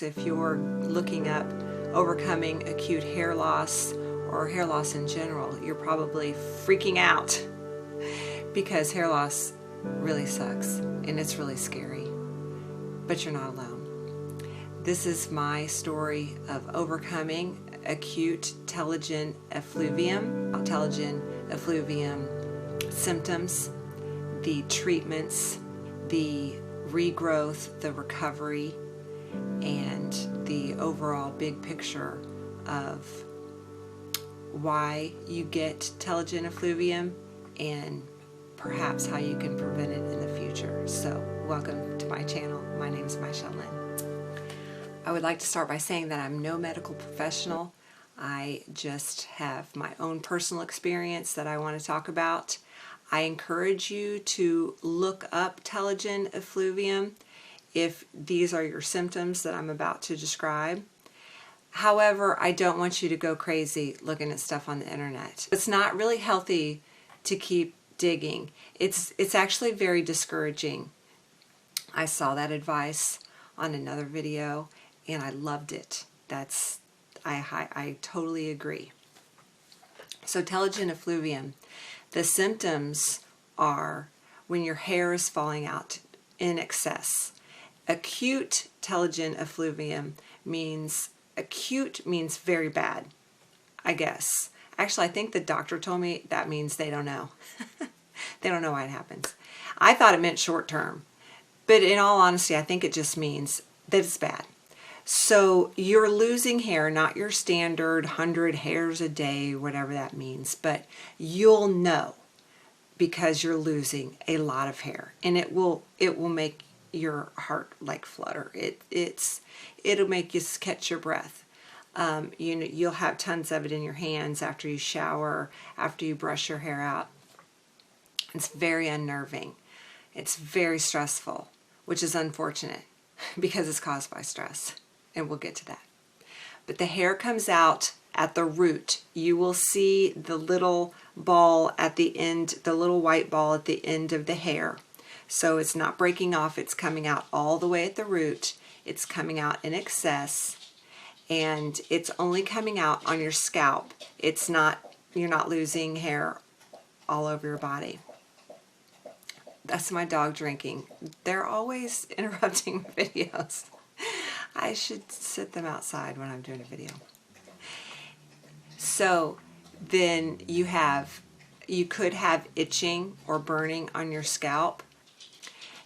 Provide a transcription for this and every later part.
If you're looking up overcoming acute hair loss or hair loss in general, you're probably freaking out because hair loss really sucks and it's really scary, but you're not alone. This is my story of overcoming acute telogen effluvium symptoms, the treatments, the regrowth, the recovery, and the overall big picture of why you get telogen effluvium and perhaps how you can prevent it in the future. So welcome to my channel. My name is Michelle Lynn. I would like to start by saying that I'm no medical professional. I just have my own personal experience that I want to talk about. I encourage you to look up telogen effluvium if these are your symptoms that I'm about to describe. However, I don't want you to go crazy looking at stuff on the internet. It's not really healthy to keep digging. It's actually very discouraging. I saw that advice on another video and I loved it. I totally agree. So telogen effluvium, the symptoms are when your hair is falling out in excess. Acute telogen effluvium means, acute means very bad, I guess. Actually, I think the doctor told me that means they don't know. They don't know why it happens. I thought it meant short term, but in all honesty, I think it just means that it's bad. So you're losing hair, not your standard 100 hairs a day, whatever that means, but you'll know because you're losing a lot of hair, and it will make your heart like flutter. It'll make you catch your breath. You'll have tons of it in your hands after you shower, after you brush your hair out. It's very unnerving. It's very stressful, which is unfortunate because it's caused by stress, and we'll get to that. But the hair comes out at the root. You will see the little ball at the end, the little white ball at the end of the hair. So it's not breaking off, it's coming out all the way at the root. It's coming out in excess, and it's only coming out on your scalp. It's not, you're not losing hair all over your body. That's my dog drinking. They're always interrupting videos. I should sit them outside when I'm doing a video. So then you could have itching or burning on your scalp.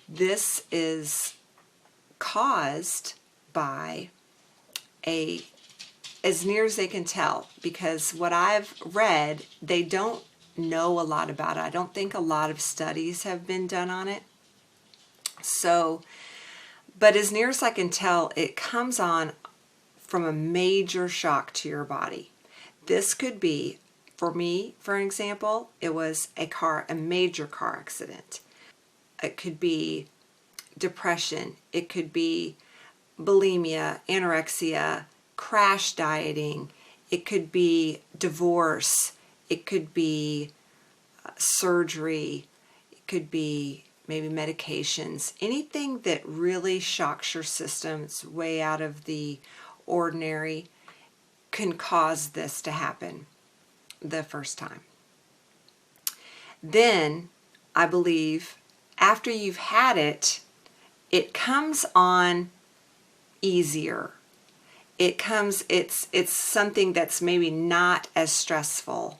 This is caused by as near as they can tell, because what I've read, they don't know a lot about it. I don't think a lot of studies have been done on it. So, but as near as I can tell, it comes on from a major shock to your body. This could be, for me, for an example, it was a major car accident. It could be depression. It could be bulimia, anorexia, crash dieting. It could be divorce. It could be surgery. It could be maybe medications. Anything that really shocks your system, it's way out of the ordinary, can cause this to happen the first time. Then, I believe, after you've had it, it comes on easier. It's something that's maybe not as stressful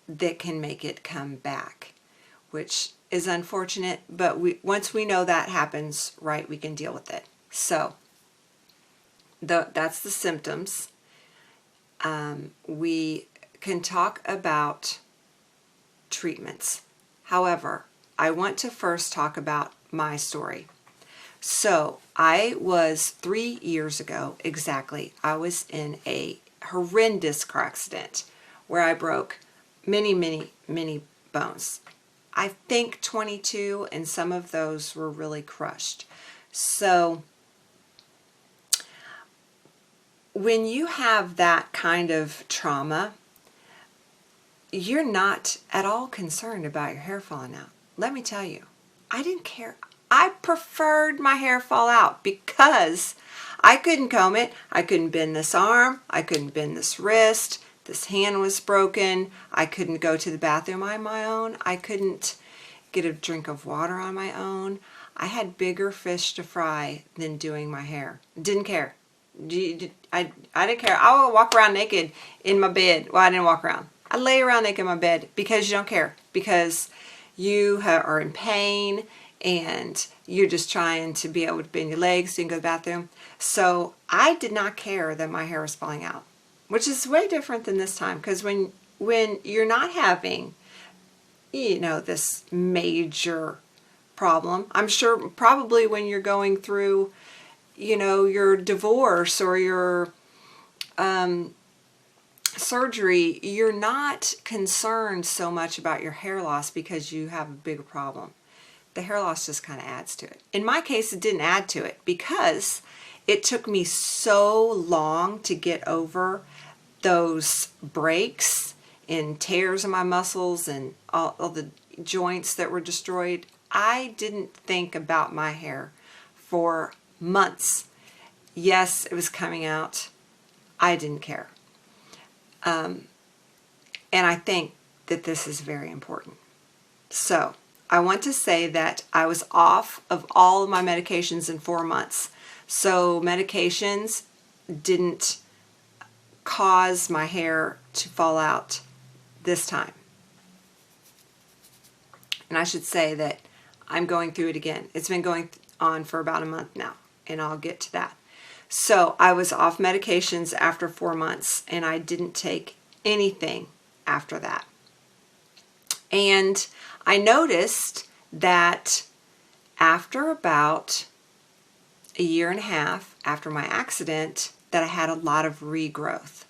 that can make it come back, which is unfortunate, but once we know that happens, right, we can deal with it. So that's the symptoms. We can talk about treatments. However, I want to first talk about my story. So I was 3 years ago exactly, I was in a horrendous car accident where I broke many, many, many bones. I think 22, and some of those were really crushed. So when you have that kind of trauma, you're not at all concerned about your hair falling out. Let me tell you, I didn't care. I preferred my hair fall out because I couldn't comb it. I couldn't bend this arm. I couldn't bend this wrist. This hand was broken. I couldn't go to the bathroom on my own. I couldn't get a drink of water on my own. I had bigger fish to fry than doing my hair. Didn't care. I didn't care. I would walk around naked in my bed. Well, I didn't walk around. I lay around naked in my bed because you don't care. Because you are in pain and you're just trying to be able to bend your legs so you can go to the bathroom. So I did not care that my hair was falling out, which is way different than this time. Because when you're not having, this major problem, I'm sure probably when you're going through, your divorce or your surgery, you're not concerned so much about your hair loss because you have a bigger problem. The hair loss just kind of adds to it. In my case, it didn't add to it because it took me so long to get over those breaks and tears in my muscles and all the joints that were destroyed. I didn't think about my hair for months. Yes, it was coming out. I didn't care. And I think that this is very important. So I want to say that I was off of all of my medications in 4 months. So medications didn't cause my hair to fall out this time. And I should say that I'm going through it again. It's been going on for about a month now, and I'll get to that. So I was off medications after 4 months, and I didn't take anything after that. And I noticed that after about a year and a half after my accident, that I had a lot of regrowth.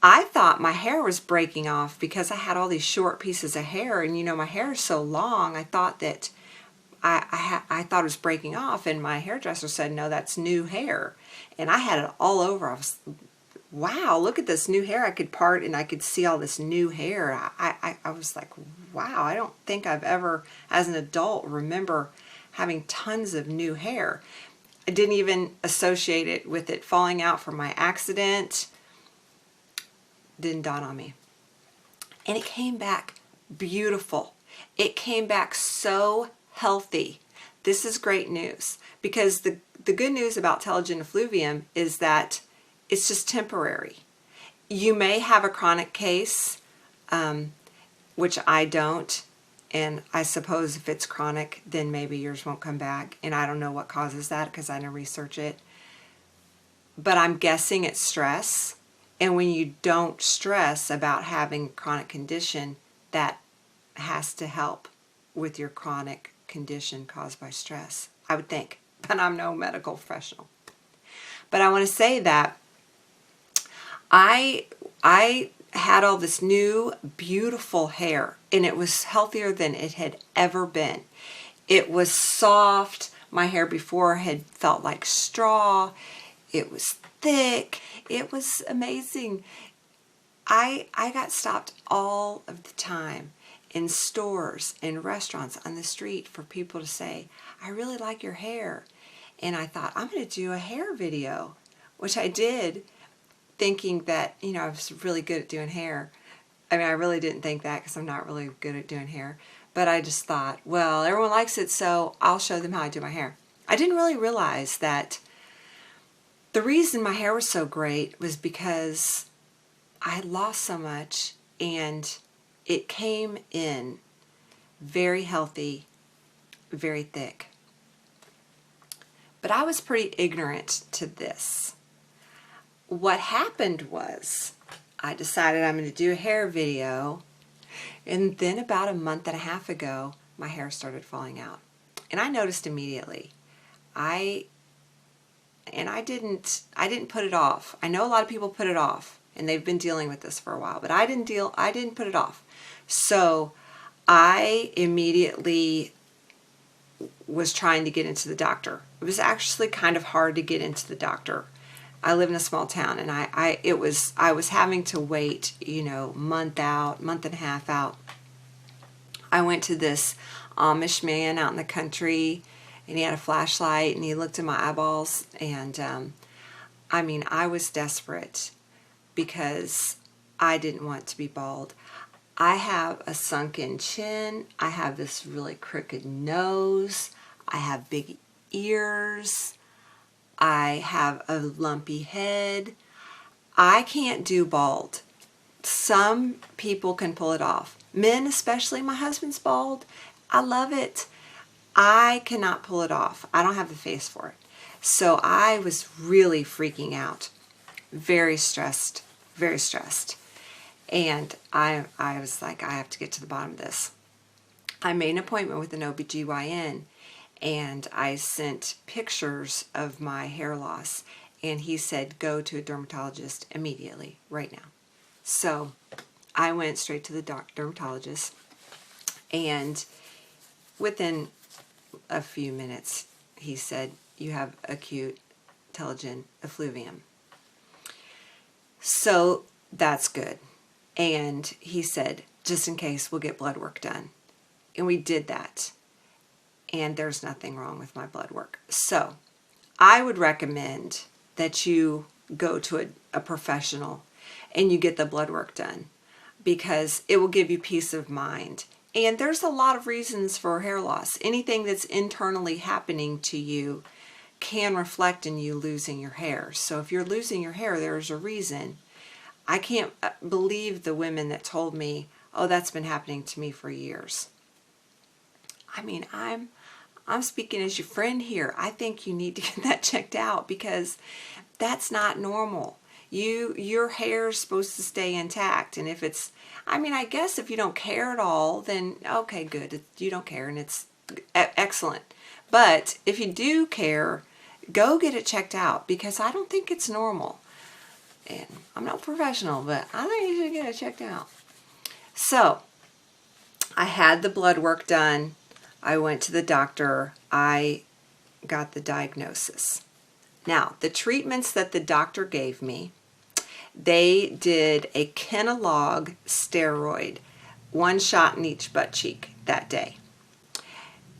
I thought my hair was breaking off because I had all these short pieces of hair, and my hair is so long. I thought that I thought it was breaking off, and my hairdresser said, no, that's new hair. And I had it all over. I was, wow, look at this new hair. I could part and I could see all this new hair. I was like, wow, I don't think I've ever, as an adult, remember having tons of new hair. I didn't even associate it with it falling out from my accident. Didn't dawn on me. And it came back beautiful. It came back so healthy. This is great news, because the good news about Telogen Effluvium is that it's just temporary. You may have a chronic case, which I don't, and I suppose if it's chronic, then maybe yours won't come back, and I don't know what causes that because I didn't research it. But I'm guessing it's stress, and when you don't stress about having a chronic condition, that has to help with your chronic condition caused by stress, I would think, but I'm no medical professional. But I want to say that I had all this new beautiful hair, and it was healthier than it had ever been. It was soft. My hair before had felt like straw. It was thick. It was amazing. I got stopped all of the time in stores, in restaurants, on the street for people to say, I really like your hair. And I thought, I'm going to do a hair video, which I did, thinking that, I was really good at doing hair. I mean, I really didn't think that because I'm not really good at doing hair. But I just thought, well, everyone likes it, so I'll show them how I do my hair. I didn't really realize that the reason my hair was so great was because I had lost so much, and it came in very healthy, very thick. But I was pretty ignorant to this. What happened was I decided I'm going to do a hair video, and then about a month and a half ago, my hair started falling out. And I noticed immediately. I didn't put it off. I know a lot of people put it off, and they've been dealing with this for a while, but I didn't put it off. So I immediately was trying to get into the doctor. It was actually kind of hard to get into the doctor. I live in a small town, and I was having to wait, month and a half out. I went to this Amish man out in the country, and he had a flashlight, and he looked at my eyeballs, and I mean, I was desperate because I didn't want to be bald. I have a sunken chin. I have this really crooked nose. I have big ears. I have a lumpy head. I can't do bald. Some people can pull it off. Men, especially, my husband's bald. I love it. I cannot pull it off. I don't have the face for it. So I was really freaking out. Very stressed. Very stressed. And I was like, I have to get to the bottom of this. I made an appointment with an OBGYN, and I sent pictures of my hair loss, and he said, go to a dermatologist immediately, right now. So I went straight to the dermatologist, and within a few minutes, he said, you have acute telogen effluvium. So that's good. And he said, just in case, we'll get blood work done. And we did that. And there's nothing wrong with my blood work. So I would recommend that you go to a professional and you get the blood work done, because it will give you peace of mind. And there's a lot of reasons for hair loss. Anything that's internally happening to you can reflect in you losing your hair. So if you're losing your hair, there's a reason. I can't believe the women that told me, oh, that's been happening to me for years. I mean, I'm speaking as your friend here. I think you need to get that checked out, because that's not normal. Your hair is supposed to stay intact. And if it's, I mean, I guess if you don't care at all, then okay, good. You don't care, and it's excellent. But if you do care, go get it checked out, because I don't think it's normal. And I'm not a professional, but I think you should get it checked out. So I had the blood work done. I went to the doctor. I got the diagnosis. Now, the treatments that the doctor gave me, they did a Kenalog steroid, 1 shot in each butt cheek that day.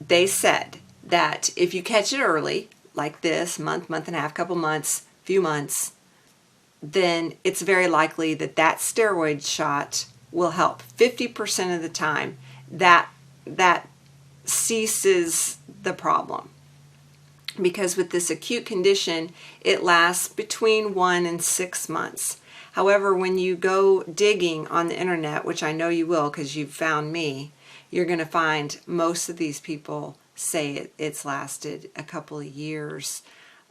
They said that if you catch it early, like this, month and a half, couple months, few months, then it's very likely that that steroid shot will help. 50% of the time, that ceases the problem. Because with this acute condition, it lasts between 1 and 6 months. However, when you go digging on the internet, which I know you will because you've found me, you're going to find most of these people say it's lasted a couple of years.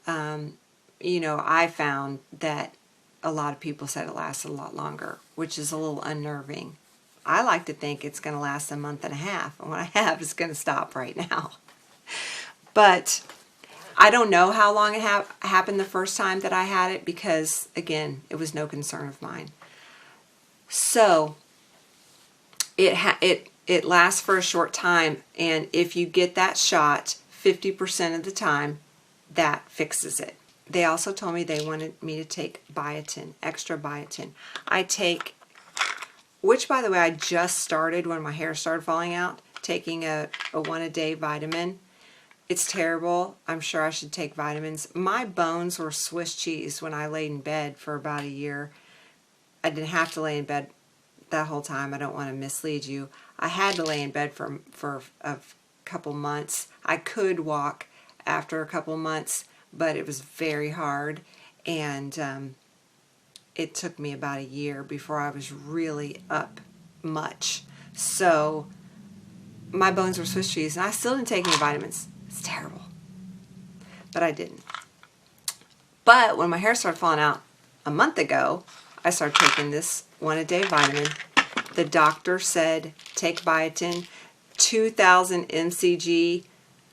You know, I found that a lot of people said it lasted a lot longer, which is a little unnerving. I like to think it's going to last a month and a half, and what I have is going to stop right now. But I don't know how long it happened the first time that I had it, because, again, it was no concern of mine. So it lasts for a short time, and if you get that shot 50% of the time, that fixes it. They also told me they wanted me to take biotin, extra biotin. I take, which by the way, I just started when my hair started falling out, taking a 1-a-day vitamin. It's terrible. I'm sure I should take vitamins. My bones were Swiss cheese when I laid in bed for about a year. I didn't have to lay in bed that whole time. I don't want to mislead you. I had to lay in bed for a couple months. I could walk after a couple months, but it was very hard, and it took me about a year before I was really up much. So my bones were Swiss cheese, and I still didn't take any vitamins. It's terrible, but I didn't. But when my hair started falling out a month ago, I started taking this 1-a-day vitamin. The doctor said take biotin. 2,000 mcg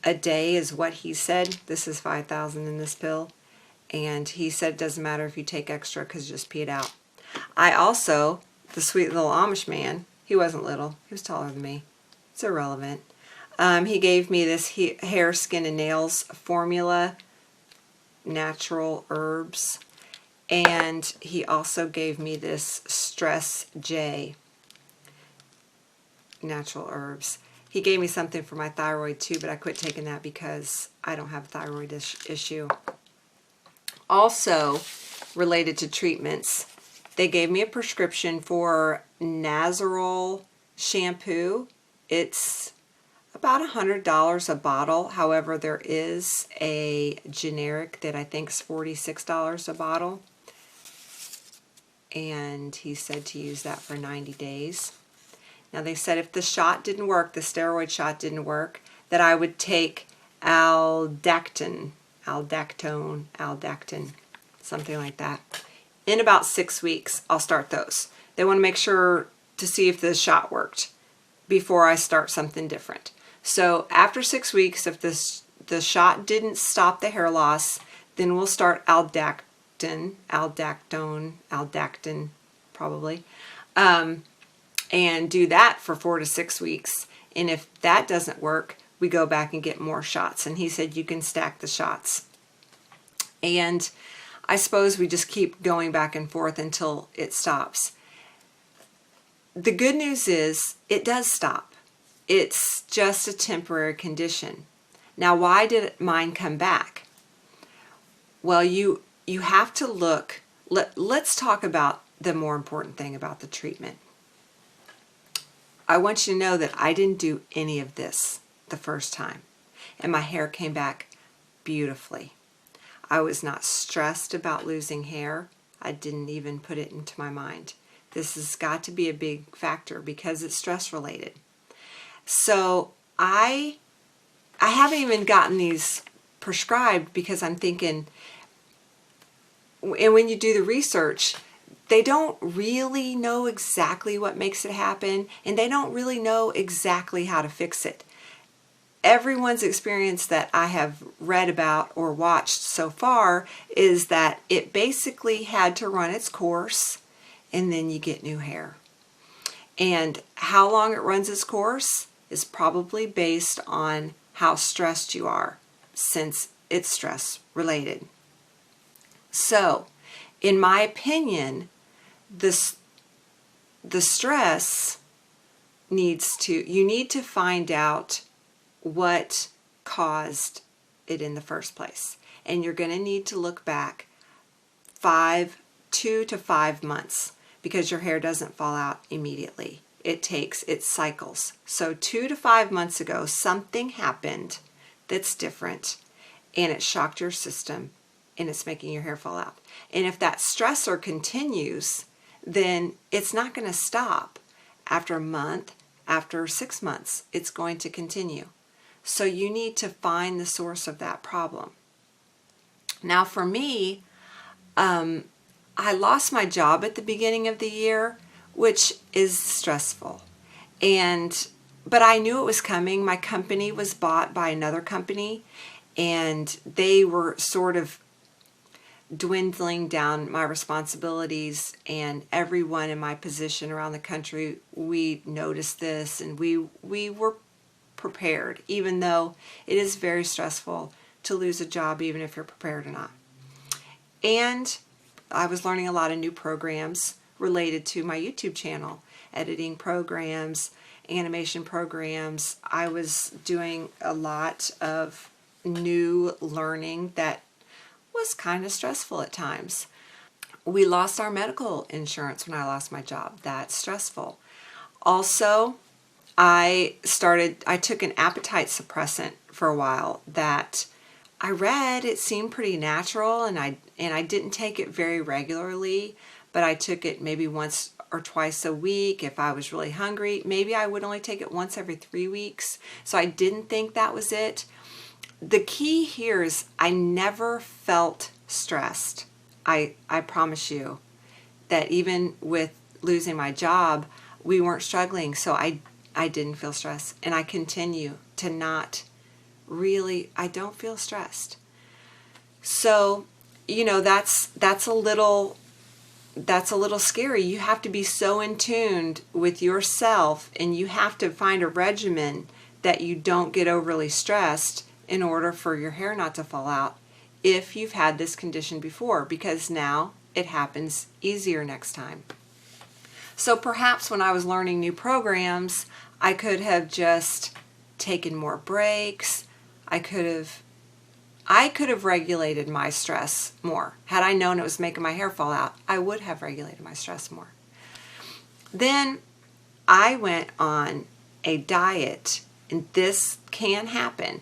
a day is what he said. This is 5,000 in this pill. And he said it doesn't matter if you take extra because you just pee it out. I also, the sweet little Amish man, he wasn't little, he was taller than me. It's irrelevant. He gave me this hair, skin, and nails formula, natural herbs. And he also gave me this Stress J, natural herbs. He gave me something for my thyroid too, but I quit taking that because I don't have a thyroid issue. Also, related to treatments, they gave me a prescription for Nazarol shampoo. It's about $100 a bottle. However, there is a generic that I think is $46 a bottle. And he said to use that for 90 days. Now they said if the shot didn't work, the steroid shot didn't work, that I would take aldactone, something like that. In about 6 weeks, I'll start those. They want to make sure to see if the shot worked before I start something different. So after 6 weeks, if the shot didn't stop the hair loss, then we'll start aldactone probably, and do that for 4 to 6 weeks. And if that doesn't work, we go back and get more shots. And he said you can stack the shots. And I suppose we just keep going back and forth until it stops. The good news is it does stop. It's just a temporary condition. Now, why did mine come back? Well, you have to look. Let's talk about the more important thing about the treatment. I want you to know that I didn't do any of this the first time, and my hair came back beautifully. I was not stressed about losing hair. I didn't even put it into my mind. This has got to be a big factor because it's stress related. So I haven't even gotten these prescribed because I'm thinking, and when you do the research, they don't really know exactly what makes it happen, and they don't really know exactly how to fix it. Everyone's experience that I have read about or watched so far is that it basically had to run its course and then you get new hair. And how long it runs its course is probably based on how stressed you are, since it's stress related. So, in my opinion, the stress you need to find out what caused it in the first place. And you're going to need to look back 2 to 5 months, because your hair doesn't fall out immediately. It cycles. So 2 to 5 months ago, something happened that's different, and it shocked your system, and it's making your hair fall out. And if that stressor continues, then it's not going to stop. After a month, after 6 months, it's going to continue. So you need to find the source of that problem. Now for me, I lost my job at the beginning of the year, which is stressful. But I knew it was coming. My company was bought by another company, and they were sort of dwindling down my responsibilities, and everyone in my position around the country, we noticed this, and we were prepared, even though it is very stressful to lose a job, even if you're prepared or not. And I was learning a lot of new programs related to my YouTube channel, editing programs, animation programs. I was doing a lot of new learning that was kind of stressful at times. We lost our medical insurance when I lost my job. That's stressful. Also, I took an appetite suppressant for a while that I read it seemed pretty natural, and I didn't take it very regularly, but I took it maybe once or twice a week if I was really hungry. Maybe I would only take it once every 3 weeks. So I didn't think that was it. The key here is I never felt stressed. I promise you that even with losing my job, we weren't struggling. So I didn't feel stressed, and I continue to not really, I don't feel stressed. So, that's a little scary. You have to be so in tune with yourself, and you have to find a regimen that you don't get overly stressed in order for your hair not to fall out if you've had this condition before, because now it happens easier next time. So perhaps when I was learning new programs, I could have just taken more breaks. I could have regulated my stress more. Had I known it was making my hair fall out, I would have regulated my stress more. Then I went on a diet, and this can happen.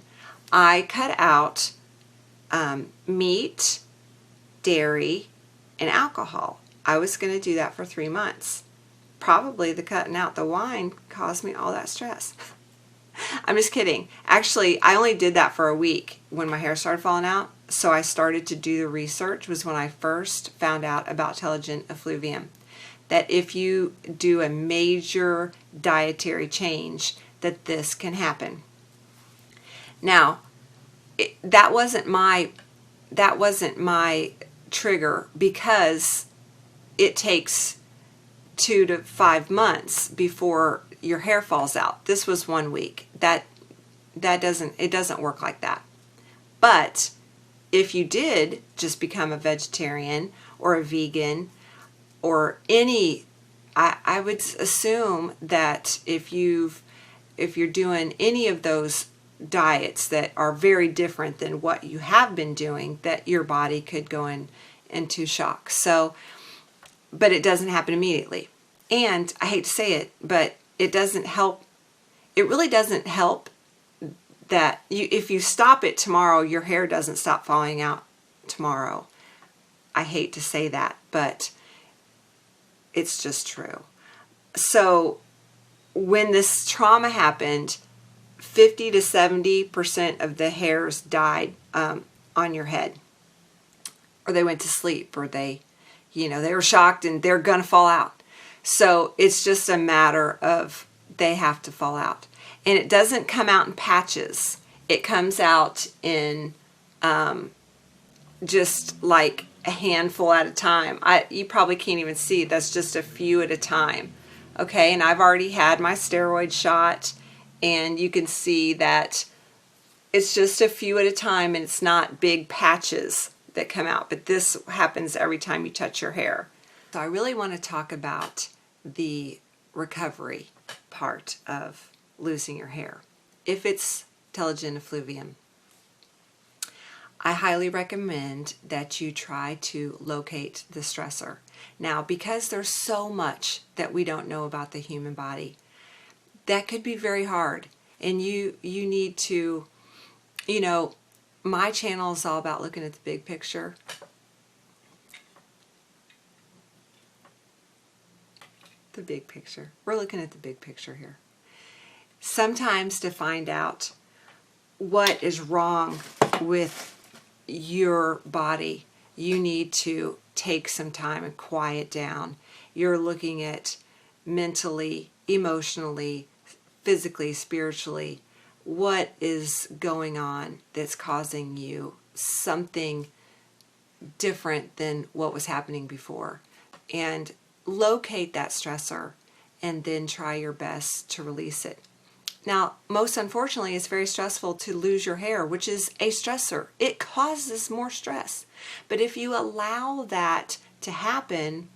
I cut out meat, dairy, and alcohol. I was going to do that for 3 months. Probably the cutting out the wine caused me all that stress. I'm just kidding. Actually, I only did that for a week when my hair started falling out. So I started to do the research, was when I first found out about Telogen Effluvium. That if you do a major dietary change, that this can happen. Now, that wasn't my trigger, because it takes 2 to 5 months before your hair falls out. This was 1 week. It doesn't work like that. But if you did just become a vegetarian or a vegan or I would assume that if you're doing any of those diets that are very different than what you have been doing, that your body could go into shock. So, but it doesn't happen immediately. And I hate to say it, but it doesn't help. It really doesn't help that if you stop it tomorrow, your hair doesn't stop falling out tomorrow. I hate to say that, but it's just true. So when this trauma happened, 50 to 70% of the hairs died on your head, or they went to sleep, or they were shocked and they're going to fall out. So it's just a matter of they have to fall out. And it doesn't come out in patches. It comes out in just like a handful at a time. You probably can't even see. That's just a few at a time. Okay, and I've already had my steroid shot, and you can see that it's just a few at a time, and it's not big patches that come out. But this happens every time you touch your hair. So I really want to talk about the recovery part of losing your hair. If it's Telogen Effluvium, I highly recommend that you try to locate the stressor. Now, because there's so much that we don't know about the human body, that could be very hard. And you need to, my channel is all about looking at the big picture. The big picture. We're looking at the big picture here. Sometimes to find out what is wrong with your body, you need to take some time and quiet down. You're looking at mentally, emotionally, physically, spiritually, what is going on that's causing you something different than what was happening before. And locate that stressor and then try your best to release it. Now, most unfortunately, it's very stressful to lose your hair, which is a stressor. It causes more stress. But if you allow that to happen,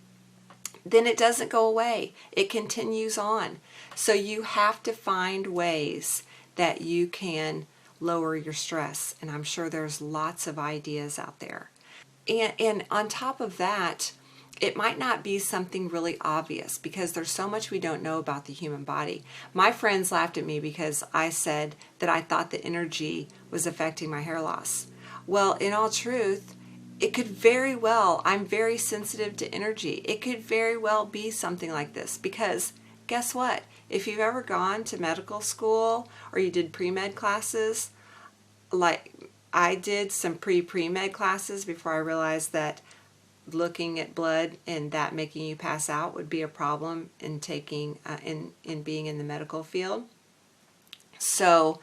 then it doesn't go away. It continues on. So you have to find ways that you can lower your stress. And I'm sure there's lots of ideas out there. And on top of that, it might not be something really obvious because there's so much we don't know about the human body. My friends laughed at me because I said that I thought the energy was affecting my hair loss. Well, in all truth, it could very well, I'm very sensitive to energy. It could very well be something like this because guess what? If you've ever gone to medical school or you did pre-med classes, like I did some pre-med classes before I realized that looking at blood and that making you pass out would be a problem in taking in being in the medical field. So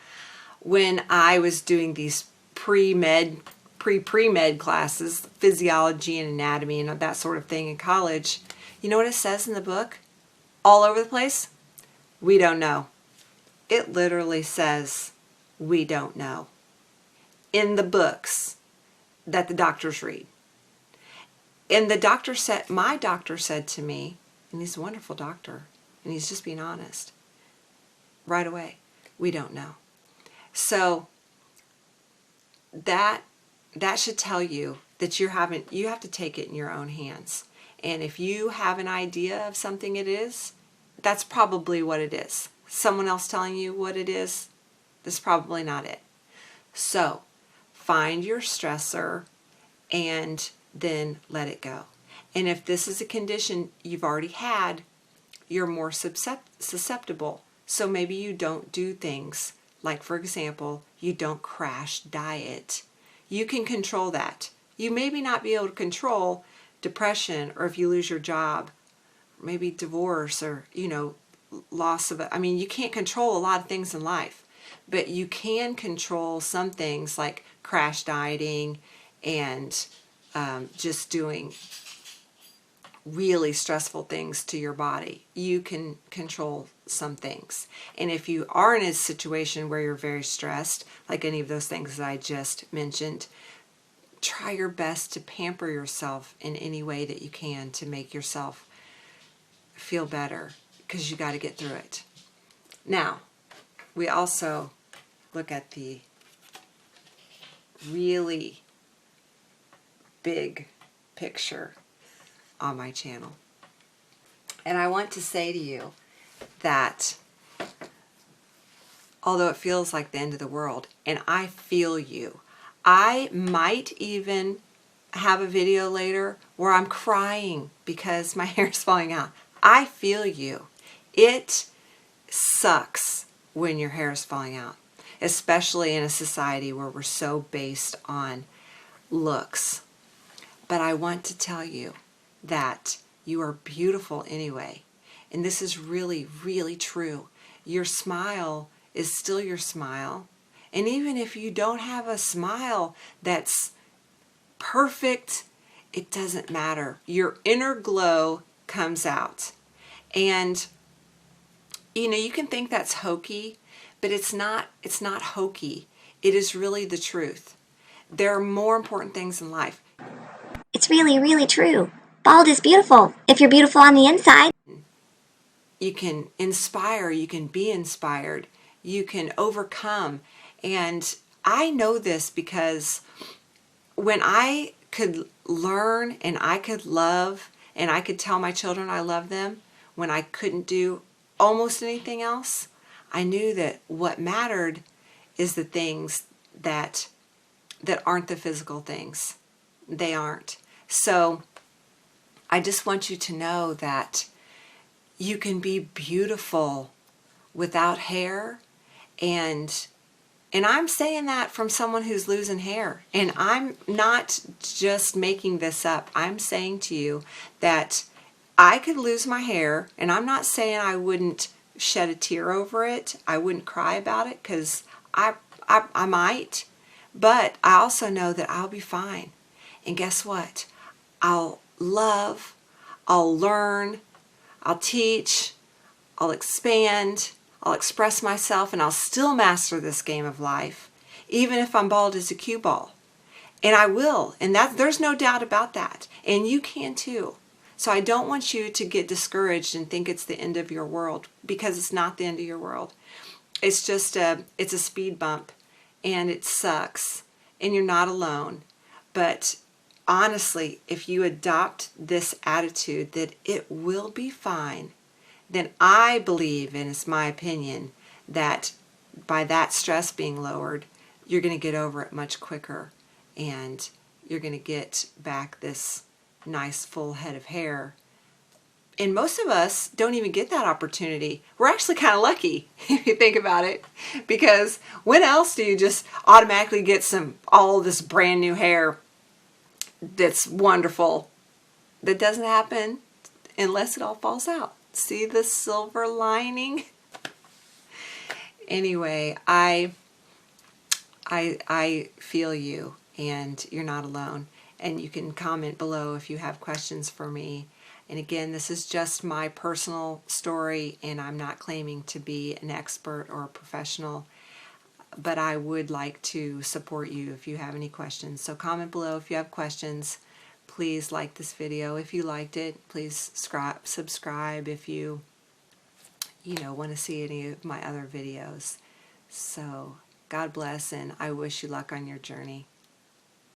when I was doing these pre-med classes, physiology and anatomy and that sort of thing in college, you know what it says in the book? All over the place? We don't know. It literally says we don't know in the books that the doctors read. And my doctor said to me, and he's a wonderful doctor, and he's just being honest, right away, we don't know. So that should tell you that you have to take it in your own hands. And if you have an idea of something it is, that's probably what it is. Someone else telling you what it is, that's probably not it. So find your stressor and then let it go. And if this is a condition you've already had, you're more susceptible. So maybe you don't do things like, for example, you don't crash diet. You can control that. You maybe not be able to control depression, or if you lose your job, maybe divorce, or, loss of it. I mean, you can't control a lot of things in life, but you can control some things like crash dieting and just doing really stressful things to your body. You can control some things. And if you are in a situation where you're very stressed, like any of those things that I just mentioned, try your best to pamper yourself in any way that you can to make yourself feel better, because you got to get through it. Now, we also look at the really big picture on my channel. And I want to say to you that although it feels like the end of the world, and I feel you, I might even have a video later where I'm crying because my hair is falling out. I feel you. It sucks when your hair is falling out, especially in a society where we're so based on looks. But I want to tell you that you are beautiful anyway. And this is really, really true. Your smile is still your smile. And even if you don't have a smile that's perfect, it doesn't matter. Your inner glow comes out. And you can think that's hokey, but it's not hokey. It is really the truth. There are more important things in life. It's really, really true. Bald is beautiful if you're beautiful on the inside. You can inspire, you can be inspired, you can overcome. And I know this because when I could learn and I could love and I could tell my children I love them, when I couldn't do almost anything else, I knew that what mattered is the things that aren't the physical things. They aren't. So I just want you to know that you can be beautiful without hair. And I'm saying that from someone who's losing hair. And I'm not just making this up. I'm saying to you that I could lose my hair, and I'm not saying I wouldn't shed a tear over it. I wouldn't cry about it, because I might. But I also know that I'll be fine. And guess what? I'll love, I'll learn, I'll teach, I'll expand, I'll express myself, and I'll still master this game of life, even if I'm bald as a cue ball. And I will, and there's no doubt about that. And you can too. So I don't want you to get discouraged and think it's the end of your world, because it's not the end of your world. It's just it's a speed bump, and it sucks, and you're not alone. But honestly, if you adopt this attitude that it will be fine, then I believe, and it's my opinion, that by that stress being lowered, you're going to get over it much quicker, and you're going to get back this nice full head of hair. And most of us don't even get that opportunity. We're actually kind of lucky if you think about it, because when else do you just automatically get all this brand new hair that's wonderful? That doesn't happen unless it all falls out. See the silver lining? Anyway, I feel you, and you're not alone. And you can comment below if you have questions for me. And again, this is just my personal story, and I'm not claiming to be an expert or a professional, but I would like to support you if you have any questions. So comment below if you have questions. Please like this video if you liked it. Please subscribe if you want to see any of my other videos. So God bless, and I wish you luck on your journey.